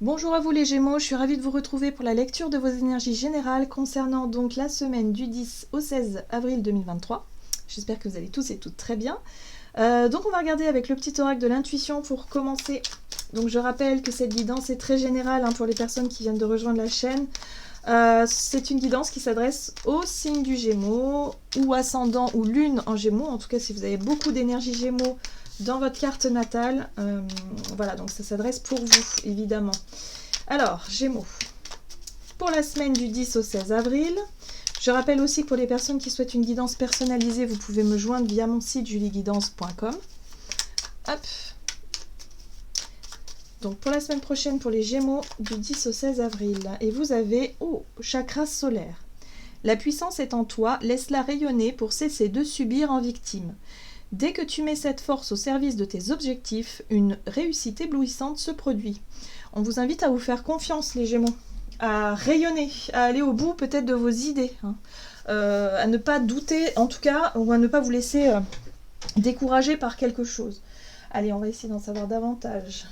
Bonjour à vous les Gémeaux, je suis ravie de vous retrouver pour la lecture de vos énergies générales concernant donc la semaine du 10 au 16 avril 2023. J'espère que vous allez tous et toutes très bien. Donc on va regarder avec le petit oracle de l'intuition pour commencer. Donc je rappelle que cette guidance est très générale pour les personnes qui viennent de rejoindre la chaîne. C'est une guidance qui s'adresse au signe du Gémeaux ou ascendant ou lune en Gémeaux. En tout cas, si vous avez beaucoup d'énergie Gémeaux dans votre carte natale, voilà, donc ça s'adresse pour vous, évidemment. Alors, Gémeaux, pour la semaine du 10 au 16 avril, je rappelle aussi que pour les personnes qui souhaitent une guidance personnalisée, vous pouvez me joindre via mon site julieguidance.com. Hop. Donc pour la semaine prochaine, pour les Gémeaux, du 10 au 16 avril, et vous avez, chakra solaire. La puissance est en toi, laisse-la rayonner pour cesser de subir en victime. Dès que tu mets cette force au service de tes objectifs, une réussite éblouissante se produit. On vous invite à vous faire confiance, les Gémeaux, à rayonner, à aller au bout peut-être de vos idées, à ne pas douter en tout cas, ou à ne pas vous laisser décourager par quelque chose. Allez, on va essayer d'en savoir davantage.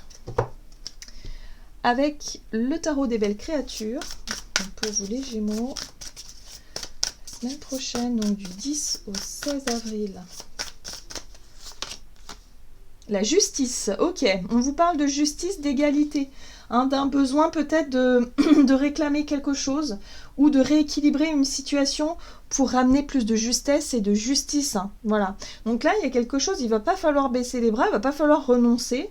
Avec le tarot des belles créatures, pour vous les Gémeaux, la semaine prochaine, donc du 10 au 16 avril. La justice, ok, on vous parle de justice, d'égalité, d'un besoin peut-être de réclamer quelque chose ou de rééquilibrer une situation pour ramener plus de justesse et de justice, voilà. Donc là, il y a quelque chose, il ne va pas falloir baisser les bras, il ne va pas falloir renoncer,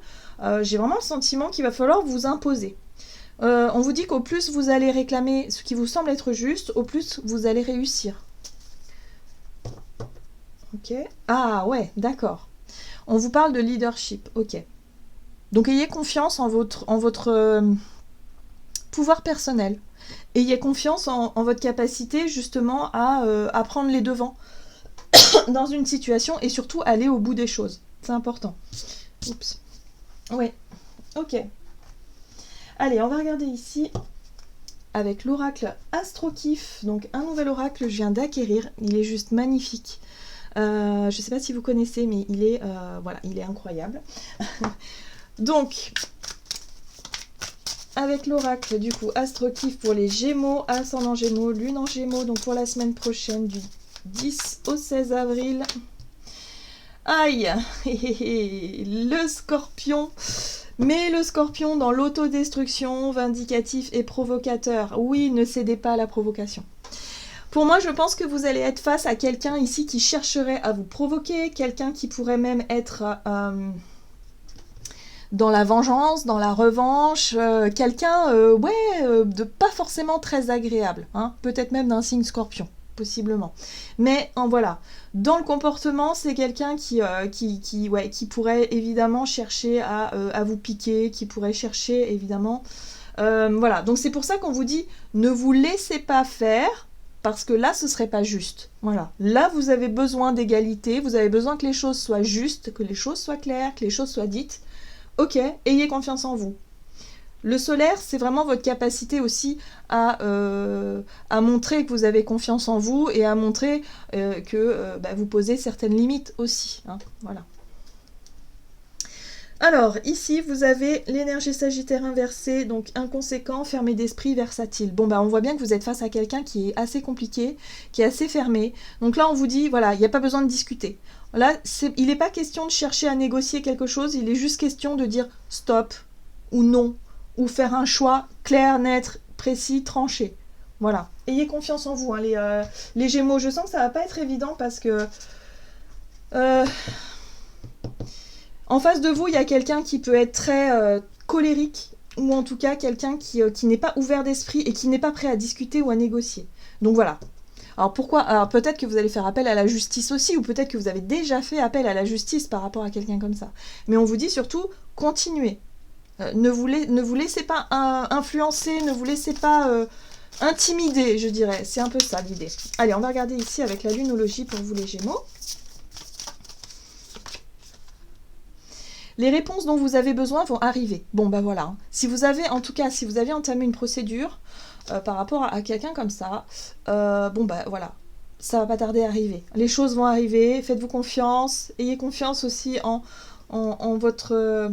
j'ai vraiment le sentiment qu'il va falloir vous imposer. On vous dit qu'au plus vous allez réclamer ce qui vous semble être juste, au plus vous allez réussir. Ok, ah ouais, d'accord. On vous parle de leadership, ok. Donc ayez confiance en votre pouvoir personnel. Ayez confiance en votre capacité justement à prendre les devants dans une situation et surtout aller au bout des choses. C'est important. Oups. Ouais, ok. Allez, on va regarder ici avec l'oracle Astrokif. Donc un nouvel oracle, je viens d'acquérir. Il est juste magnifique. Je ne sais pas si vous connaissez, mais il est incroyable. Donc, avec l'oracle, du coup, Astrokif pour les Gémeaux, ascendant Gémeaux, lune en Gémeaux, donc pour la semaine prochaine, du 10 au 16 avril. Aïe, le Scorpion. Mais le Scorpion dans l'autodestruction, vindicatif et provocateur. Oui, ne cédez pas à la provocation. Pour moi, je pense que vous allez être face à quelqu'un ici qui chercherait à vous provoquer, quelqu'un qui pourrait même être dans la vengeance, dans la revanche, quelqu'un de pas forcément très agréable, peut-être même d'un signe Scorpion, possiblement. Mais voilà, dans le comportement, c'est quelqu'un qui pourrait évidemment chercher à vous piquer, qui pourrait chercher évidemment... voilà, donc c'est pour ça qu'on vous dit, ne vous laissez pas faire, parce que là, ce serait pas juste. Voilà. Là, vous avez besoin d'égalité, vous avez besoin que les choses soient justes, que les choses soient claires, que les choses soient dites. Ok, ayez confiance en vous. Le solaire, c'est vraiment votre capacité aussi à montrer que vous avez confiance en vous et à montrer que vous posez certaines limites aussi. Voilà. Alors, ici, vous avez l'énergie sagittaire inversée, donc inconséquent, fermé d'esprit, versatile. Bon, on voit bien que vous êtes face à quelqu'un qui est assez compliqué, qui est assez fermé. Donc là, on vous dit, voilà, il n'y a pas besoin de discuter. Là, il n'est pas question de chercher à négocier quelque chose, il est juste question de dire stop ou non, ou faire un choix clair, net, précis, tranché. Voilà. Ayez confiance en vous, les Gémeaux. Je sens que ça ne va pas être évident parce que... En face de vous, il y a quelqu'un qui peut être très colérique, ou en tout cas quelqu'un qui n'est pas ouvert d'esprit et qui n'est pas prêt à discuter ou à négocier. Donc voilà. Alors pourquoi ? Alors peut-être que vous allez faire appel à la justice aussi, ou peut-être que vous avez déjà fait appel à la justice par rapport à quelqu'un comme ça. Mais on vous dit surtout, continuez. Ne vous laissez pas influencer, ne vous laissez pas intimider, je dirais. C'est un peu ça l'idée. Allez, on va regarder ici avec la lunologie pour vous les Gémeaux. Les réponses dont vous avez besoin vont arriver. Bon, voilà. Si vous avez entamé une procédure par rapport à quelqu'un comme ça, voilà. Ça va pas tarder à arriver. Les choses vont arriver, faites-vous confiance. Ayez confiance aussi en votre...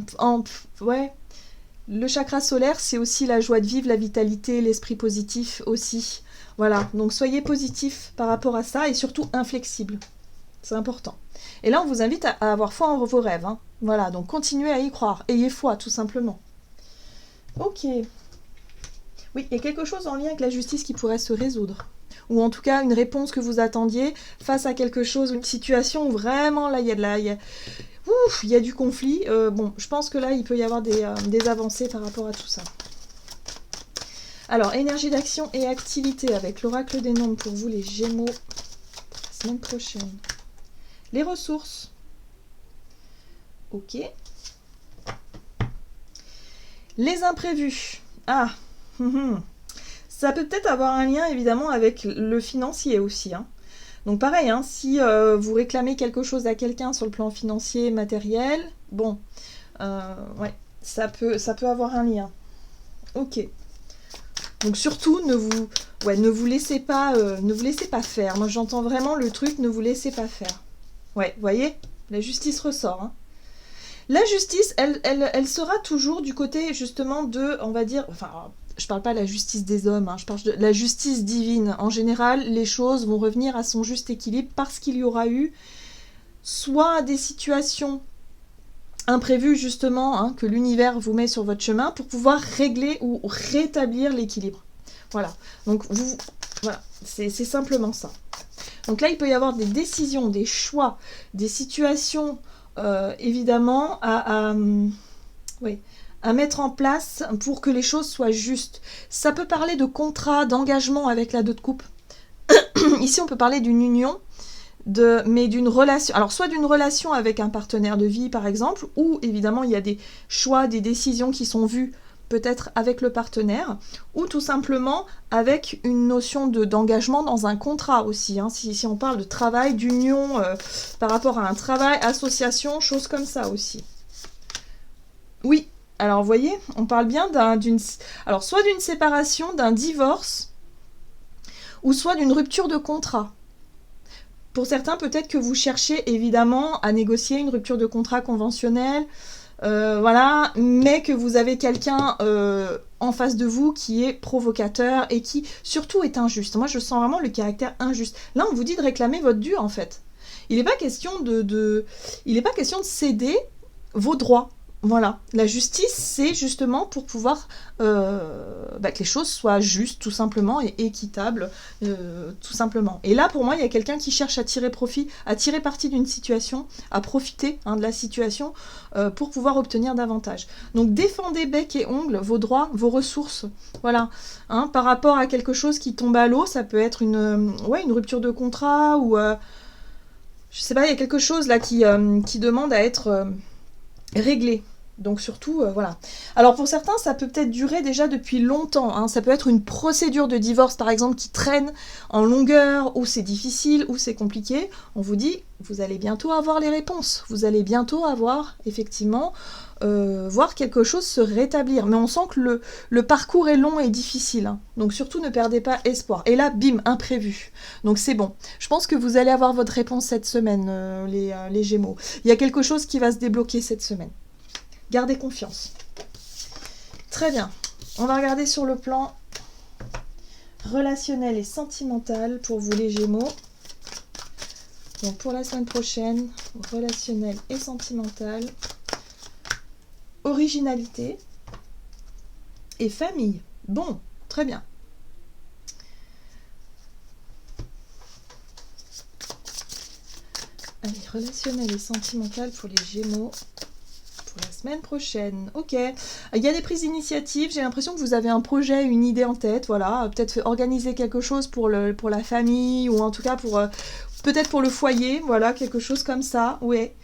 Le chakra solaire, c'est aussi la joie de vivre, la vitalité, l'esprit positif aussi. Voilà, donc soyez positif par rapport à ça et surtout inflexible. C'est important. Et là, on vous invite à avoir foi en vos rêves. Hein. Voilà, donc continuez à y croire. Ayez foi, tout simplement. Ok. Oui, il y a quelque chose en lien avec la justice qui pourrait se résoudre. Ou en tout cas, une réponse que vous attendiez face à quelque chose, une situation où vraiment, là, il y a du conflit. Bon, je pense que là, il peut y avoir des avancées par rapport à tout ça. Alors, énergie d'action et activité avec l'oracle des nombres pour vous, les Gémeaux, la semaine prochaine. Les ressources. Ok. Les imprévus. Ah, ça peut peut-être avoir un lien évidemment avec le financier aussi. Hein. Donc pareil, hein, si vous réclamez quelque chose à quelqu'un sur le plan financier, matériel, bon, ouais, ça peut avoir un lien. Ok. Donc surtout, ne vous laissez pas faire. Moi j'entends vraiment le truc, ne vous laissez pas faire. Ouais, vous voyez, la justice ressort. Hein. La justice, elle sera toujours du côté justement de, on va dire, enfin, je parle pas de la justice des hommes, hein, je parle de la justice divine. En général, les choses vont revenir à son juste équilibre parce qu'il y aura eu soit des situations imprévues justement, hein, que l'univers vous met sur votre chemin pour pouvoir régler ou rétablir l'équilibre. Voilà, donc voilà, c'est simplement ça. Donc là, il peut y avoir des décisions, des choix, des situations, évidemment, à mettre en place pour que les choses soient justes. Ça peut parler de contrat, d'engagement avec la 2 de coupe. Ici, on peut parler d'une union, mais d'une relation. Alors, soit d'une relation avec un partenaire de vie, par exemple, ou évidemment, il y a des choix, des décisions qui sont vues peut-être avec le partenaire, ou tout simplement avec une notion d'engagement dans un contrat aussi. Hein, si on parle de travail, d'union par rapport à un travail, association, choses comme ça aussi. Oui, alors vous voyez, on parle bien alors soit d'une séparation, d'un divorce, ou soit d'une rupture de contrat. Pour certains, peut-être que vous cherchez évidemment à négocier une rupture de contrat conventionnelle, voilà, mais que vous avez quelqu'un en face de vous qui est provocateur et qui surtout est injuste. Moi, je sens vraiment le caractère injuste. Là, on vous dit de réclamer votre dû, en fait. Il n'est pas question de céder vos droits. Voilà, la justice, c'est justement pour pouvoir que les choses soient justes, tout simplement, et équitables, tout simplement. Et là, pour moi, il y a quelqu'un qui cherche à tirer profit, à tirer parti d'une situation, à profiter de la situation pour pouvoir obtenir davantage. Donc, défendez bec et ongles vos droits, vos ressources, voilà. Hein, par rapport à quelque chose qui tombe à l'eau, ça peut être une rupture de contrat ou, je sais pas, il y a quelque chose là qui demande à être réglé. Donc surtout, voilà. Alors pour certains, ça peut peut-être durer déjà depuis longtemps. Hein. Ça peut être une procédure de divorce, par exemple, qui traîne en longueur, ou c'est difficile, ou c'est compliqué. On vous dit, vous allez bientôt avoir les réponses. Vous allez bientôt avoir, effectivement, voir quelque chose se rétablir. Mais on sent que le parcours est long et difficile. Hein. Donc surtout, ne perdez pas espoir. Et là, bim, imprévu. Donc c'est bon. Je pense que vous allez avoir votre réponse cette semaine, les Gémeaux. Il y a quelque chose qui va se débloquer cette semaine. Gardez confiance. Très bien. On va regarder sur le plan relationnel et sentimental pour vous les Gémeaux. Donc pour la semaine prochaine, relationnel et sentimental, originalité et famille. Bon, très bien. Allez, relationnel et sentimental pour les Gémeaux. La semaine prochaine, ok. Il y a des prises d'initiative, j'ai l'impression que vous avez un projet, une idée en tête, voilà. Peut-être organiser quelque chose pour la famille, ou en tout cas peut-être pour le foyer, voilà, quelque chose comme ça, ouais.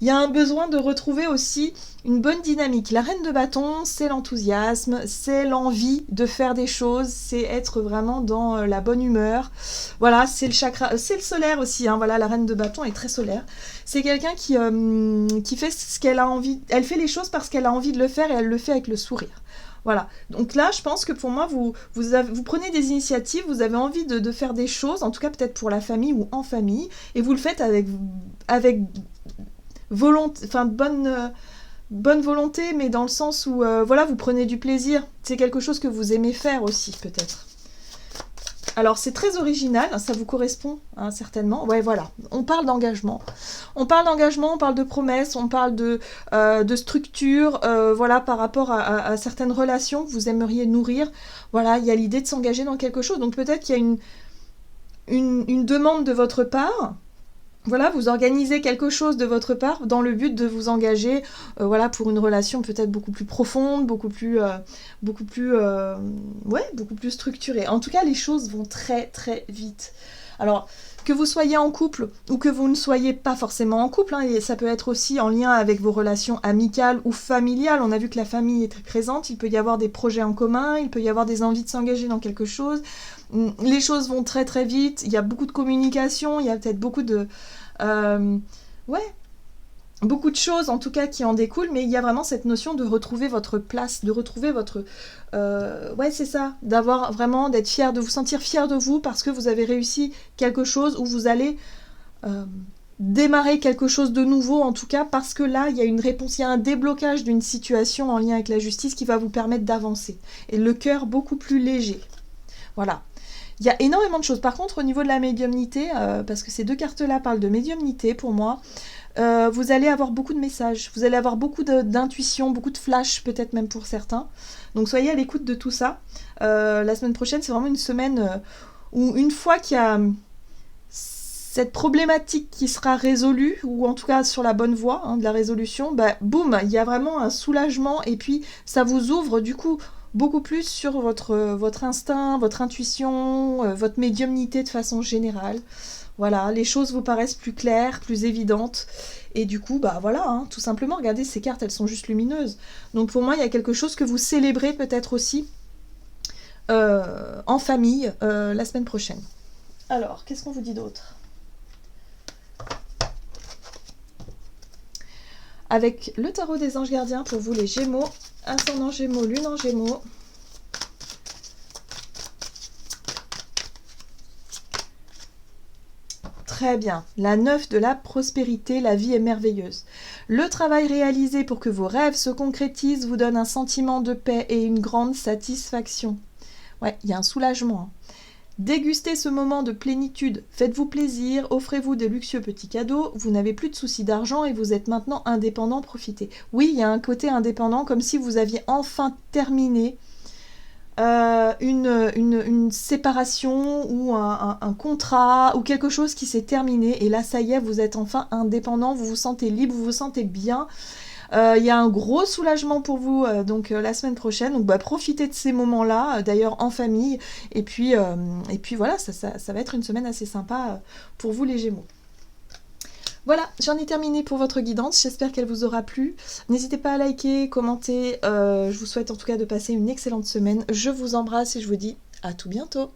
Il y a un besoin de retrouver aussi une bonne dynamique. La reine de bâton, c'est l'enthousiasme, c'est l'envie de faire des choses, c'est être vraiment dans la bonne humeur. Voilà, c'est le chakra, c'est le solaire aussi, hein, voilà, la reine de bâton est très solaire. C'est quelqu'un qui fait ce qu'elle a envie, elle fait les choses parce qu'elle a envie de le faire et elle le fait avec le sourire. Voilà, donc là, je pense que pour moi, vous prenez des initiatives, vous avez envie de faire des choses, en tout cas peut-être pour la famille ou en famille, et vous le faites avec volonté, enfin bonne volonté, mais dans le sens où, voilà, vous prenez du plaisir. C'est quelque chose que vous aimez faire aussi, peut-être. Alors, c'est très original, ça vous correspond, hein, certainement. Ouais, voilà, on parle d'engagement. On parle d'engagement, on parle de promesses, on parle de structure, voilà, par rapport à certaines relations que vous aimeriez nourrir. Voilà, il y a l'idée de s'engager dans quelque chose. Donc, peut-être qu'il y a une demande de votre part. Voilà, vous organisez quelque chose de votre part dans le but de vous engager, voilà, pour une relation peut-être beaucoup plus profonde, beaucoup plus structurée. En tout cas, les choses vont très très vite. Alors, que vous soyez en couple ou que vous ne soyez pas forcément en couple, hein, et ça peut être aussi en lien avec vos relations amicales ou familiales. On a vu que la famille est très présente, il peut y avoir des projets en commun, il peut y avoir des envies de s'engager dans quelque chose. Les choses vont très très vite, il y a beaucoup de communication, il y a peut-être beaucoup de... ouais, beaucoup de choses en tout cas qui en découlent, mais il y a vraiment cette notion de retrouver votre place, de retrouver votre... ouais, c'est ça, d'avoir vraiment, d'être fier, de vous sentir fier de vous parce que vous avez réussi quelque chose où vous allez... démarrer quelque chose de nouveau, en tout cas, parce que là, il y a une réponse, il y a un déblocage d'une situation en lien avec la justice qui va vous permettre d'avancer. Et le cœur beaucoup plus léger. Voilà. Il y a énormément de choses. Par contre, au niveau de la médiumnité, parce que ces deux cartes-là parlent de médiumnité pour moi, vous allez avoir beaucoup de messages, vous allez avoir beaucoup d'intuition, beaucoup de flash, peut-être même pour certains. Donc soyez à l'écoute de tout ça. La semaine prochaine, c'est vraiment une semaine où une fois qu'il y a cette problématique qui sera résolue, ou en tout cas sur la bonne voie, hein, de la résolution, bah, boum, il y a vraiment un soulagement et puis ça vous ouvre du coup beaucoup plus sur votre instinct, votre intuition, votre médiumnité de façon générale. Voilà, les choses vous paraissent plus claires, plus évidentes. Et du coup, bah voilà, hein, tout simplement, regardez, ces cartes, elles sont juste lumineuses. Donc pour moi, il y a quelque chose que vous célébrez peut-être aussi en famille la semaine prochaine. Alors, qu'est-ce qu'on vous dit d'autre ? Avec le tarot des anges gardiens pour vous les Gémeaux, ascendant Gémeaux, lune en Gémeaux. Très bien. La 9 de la prospérité, la vie est merveilleuse. Le travail réalisé pour que vos rêves se concrétisent vous donne un sentiment de paix et une grande satisfaction. Ouais, il y a un soulagement. Dégustez ce moment de plénitude, faites-vous plaisir, offrez-vous des luxueux petits cadeaux, vous n'avez plus de soucis d'argent et vous êtes maintenant indépendant, profitez. Oui, il y a un côté indépendant, comme si vous aviez enfin terminé une séparation ou un contrat ou quelque chose qui s'est terminé et là ça y est, vous êtes enfin indépendant, vous vous sentez libre, vous vous sentez bien. Il y a un gros soulagement pour vous donc la semaine prochaine, donc bah, profitez de ces moments-là, d'ailleurs en famille, et puis voilà, ça va être une semaine assez sympa pour vous les Gémeaux. Voilà, j'en ai terminé pour votre guidance, j'espère qu'elle vous aura plu. N'hésitez pas à liker, commenter, je vous souhaite en tout cas de passer une excellente semaine. Je vous embrasse et je vous dis à tout bientôt.